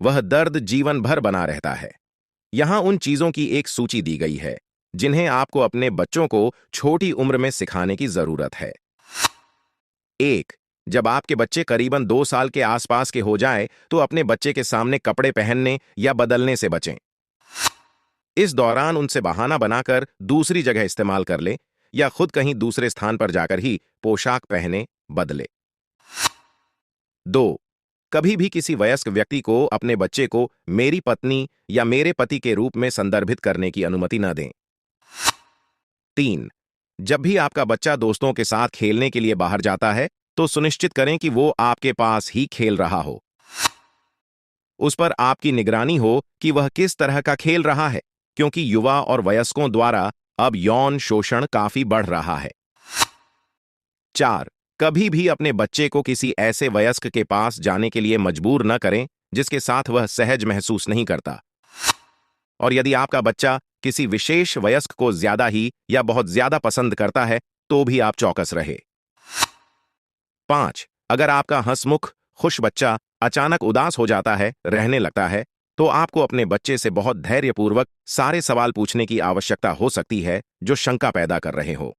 वह दर्द जीवन भर बना रहता है। यहाँ उन चीजों की एक सूची दी गई है जिन्हें आपको अपने बच्चों को छोटी उम्र में सिखाने की जरूरत है। 1. जब आपके बच्चे करीबन 2 साल के आसपास के हो जाएं, तो अपने बच्चे के सामने कपड़े पहनने या बदलने से बचें। इस दौरान उनसे बहाना बनाकर दूसरी जगह इस्तेमाल कर ले या खुद कहीं दूसरे स्थान पर जाकर ही पोशाक पहने बदले। 2. कभी भी किसी वयस्क व्यक्ति को अपने बच्चे को मेरी पत्नी या मेरे पति के रूप में संदर्भित करने की अनुमति न दें। 3. जब भी आपका बच्चा दोस्तों के साथ खेलने के लिए बाहर जाता है, तो सुनिश्चित करें कि वो आपके पास ही खेल रहा हो। उस पर आपकी निगरानी हो कि वह किस तरह का खेल रहा है, क्योंकि युवा और वयस्कों द्वारा अब यौन शोषण काफी बढ़ रहा है। 4. कभी भी अपने बच्चे को किसी ऐसे वयस्क के पास जाने के लिए मजबूर न करें जिसके साथ वह सहज महसूस नहीं करता। और यदि आपका बच्चा किसी विशेष वयस्क को ज्यादा ही या बहुत ज्यादा पसंद करता है, तो भी आप चौकस रहे। 5. अगर आपका हंसमुख खुश बच्चा अचानक उदास हो जाता है, रहने लगता है, तो आपको अपने बच्चे से बहुत धैर्यपूर्वक सारे सवाल पूछने की आवश्यकता हो सकती है जो शंका पैदा कर रहे हो।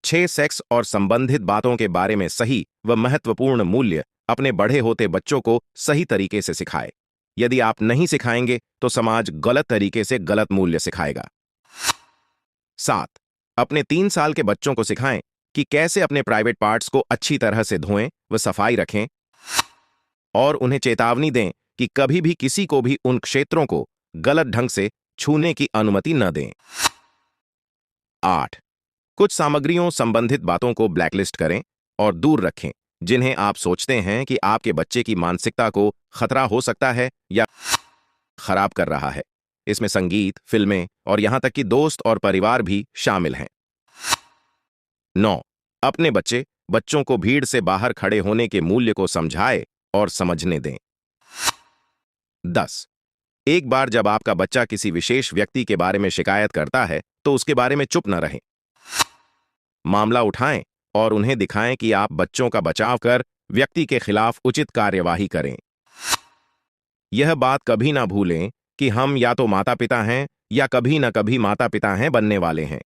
6. सेक्स और संबंधित बातों के बारे में सही व महत्वपूर्ण मूल्य अपने बढ़े होते बच्चों को सही तरीके से सिखाए। यदि आप नहीं सिखाएंगे तो समाज गलत तरीके से गलत मूल्य सिखाएगा। 7. अपने 3 साल के बच्चों को सिखाएं कि कैसे अपने प्राइवेट पार्ट्स को अच्छी तरह से धोएं व सफाई रखें, और उन्हें चेतावनी दें कि कभी भी किसी को भी उन क्षेत्रों को गलत ढंग से छूने की अनुमति न दें। 8. कुछ सामग्रियों संबंधित बातों को ब्लैकलिस्ट करें और दूर रखें जिन्हें आप सोचते हैं कि आपके बच्चे की मानसिकता को खतरा हो सकता है या खराब कर रहा है। इसमें संगीत, फिल्में और यहां तक कि दोस्त और परिवार भी शामिल हैं। 9. अपने बच्चों को भीड़ से बाहर खड़े होने के मूल्य को समझाएं और समझने दें। 10. एक बार जब आपका बच्चा किसी विशेष व्यक्ति के बारे में शिकायत करता है, तो उसके बारे में चुप न रहें। मामला उठाएं और उन्हें दिखाएं कि आप बच्चों का बचाव कर व्यक्ति के खिलाफ उचित कार्यवाही करें। यह बात कभी ना भूलें कि हम या तो माता पिता हैं या कभी ना कभी माता पिता हैं बनने वाले हैं।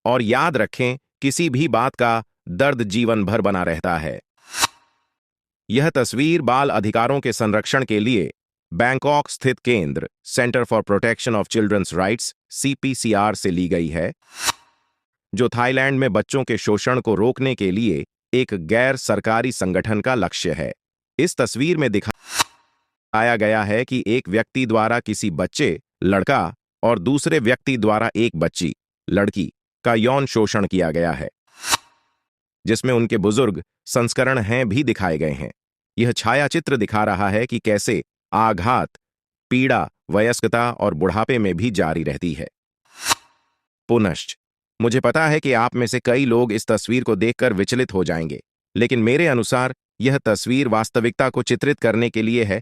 और याद रखें, किसी भी बात का दर्द जीवन भर बना रहता है। यह तस्वीर बाल अधिकारों के संरक्षण के लिए बैंकॉक स्थित केंद्र centre for protection of childrens rights CPCR से ली गई है, जो थाईलैंड में बच्चों के शोषण को रोकने के लिए एक गैर सरकारी संगठन का लक्ष्य है। इस तस्वीर में दिखाया गया है कि एक व्यक्ति द्वारा किसी बच्चे लड़का और दूसरे व्यक्ति द्वारा एक बच्ची लड़की का यौन शोषण किया गया है, जिसमें उनके बुजुर्ग संस्करण हैं भी दिखाए गए हैं। यह छायाचित्र दिखा रहा है कि कैसे आघात, पीड़ा वयस्कता और बुढ़ापे में भी जारी रहती है। पुनश्च मुझे पता है कि आप में से कई लोग इस तस्वीर को देखकर विचलित हो जाएंगे, लेकिन मेरे अनुसार यह तस्वीर वास्तविकता को चित्रित करने के लिए है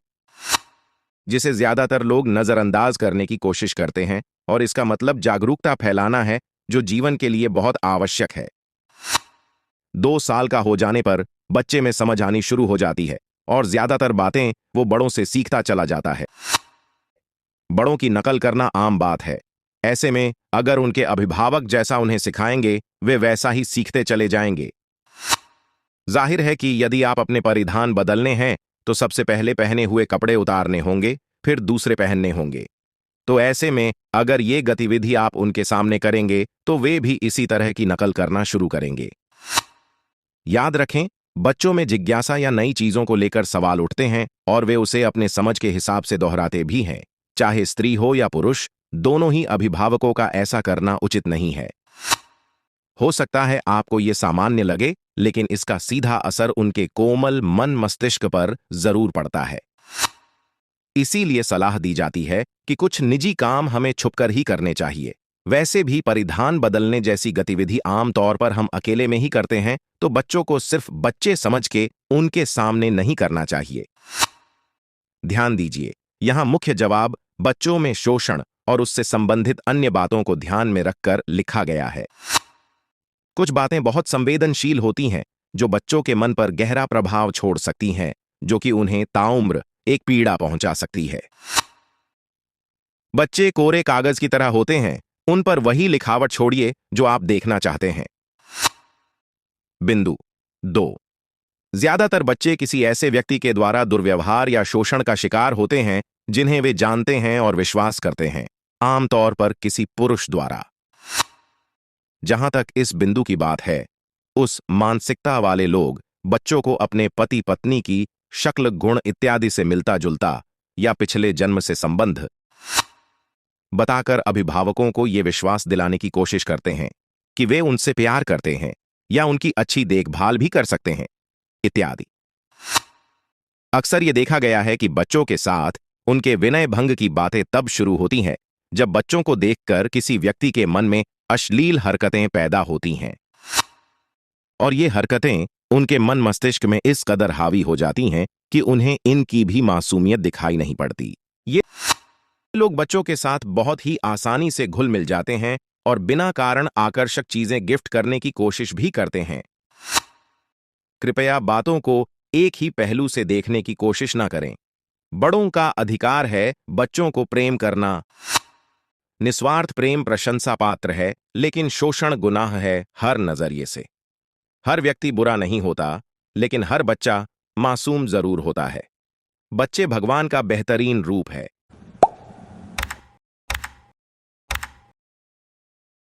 जिसे ज्यादातर लोग नजरअंदाज करने की कोशिश करते हैं, और इसका मतलब जागरूकता फैलाना है जो जीवन के लिए बहुत आवश्यक है। 2 साल का हो जाने पर बच्चे में समझ आनी शुरू हो जाती है और ज्यादातर बातें वो बड़ों से सीखता चला जाता है। बड़ों की नकल करना आम बात है। ऐसे में अगर उनके अभिभावक जैसा उन्हें सिखाएंगे, वे वैसा ही सीखते चले जाएंगे। जाहिर है कि यदि आप अपने परिधान बदलने हैं तो सबसे पहले पहने हुए कपड़े उतारने होंगे, फिर दूसरे पहनने होंगे। तो ऐसे में अगर ये गतिविधि आप उनके सामने करेंगे तो वे भी इसी तरह की नकल करना शुरू करेंगे। याद रखें, बच्चों में जिज्ञासा या नई चीजों को लेकर सवाल उठते हैं और वे उसे अपने समझ के हिसाब से दोहराते भी हैं। चाहे स्त्री हो या पुरुष, दोनों ही अभिभावकों का ऐसा करना उचित नहीं है। हो सकता है आपको ये सामान्य लगे, लेकिन इसका सीधा असर उनके कोमल मन मस्तिष्क पर जरूर पड़ता है। इसीलिए सलाह दी जाती है कि कुछ निजी काम हमें छुपकर ही करने चाहिए। वैसे भी परिधान बदलने जैसी गतिविधि आमतौर पर हम अकेले में ही करते हैं, तो बच्चों को सिर्फ बच्चे समझ के उनके सामने नहीं करना चाहिए। ध्यान दीजिए, यहां मुख्य जवाब बच्चों में शोषण और उससे संबंधित अन्य बातों को ध्यान में रखकर लिखा गया है। कुछ बातें बहुत संवेदनशील होती हैं जो बच्चों के मन पर गहरा प्रभाव छोड़ सकती हैं, जो कि उन्हें ताउम्र एक पीड़ा पहुंचा सकती है। बच्चे कोरे कागज की तरह होते हैं, उन पर वही लिखावट छोड़िए जो आप देखना चाहते हैं। बिंदु 2। ज्यादातर बच्चे किसी ऐसे व्यक्ति के द्वारा दुर्व्यवहार या शोषण का शिकार होते हैं जिन्हें वे जानते हैं और विश्वास करते हैं, आमतौर पर किसी पुरुष द्वारा। जहां तक इस बिंदु की बात है, उस मानसिकता वाले लोग बच्चों को अपने पति पत्नी की शक्ल, गुण इत्यादि से मिलता जुलता या पिछले जन्म से संबंध बताकर अभिभावकों को यह विश्वास दिलाने की कोशिश करते हैं कि वे उनसे प्यार करते हैं या उनकी अच्छी देखभाल भी कर सकते हैं इत्यादि। अक्सर यह देखा गया है कि बच्चों के साथ उनके विनय भंग की बातें तब शुरू होती हैं जब बच्चों को देखकर किसी व्यक्ति के मन में अश्लील हरकतें पैदा होती हैं, और ये हरकतें उनके मन मस्तिष्क में इस कदर हावी हो जाती हैं कि उन्हें इनकी भी मासूमियत दिखाई नहीं पड़ती। ये लोग बच्चों के साथ बहुत ही आसानी से घुल मिल जाते हैं और बिना कारण आकर्षक चीजें गिफ्ट करने की कोशिश भी करते हैं। कृपया बातों को एक ही पहलू से देखने की कोशिश न करें। बड़ों का अधिकार है बच्चों को प्रेम करना। निस्वार्थ प्रेम प्रशंसा पात्र है, लेकिन शोषण गुनाह है हर नजरिए से। हर व्यक्ति बुरा नहीं होता, लेकिन हर बच्चा मासूम जरूर होता है। बच्चे भगवान का बेहतरीन रूप है।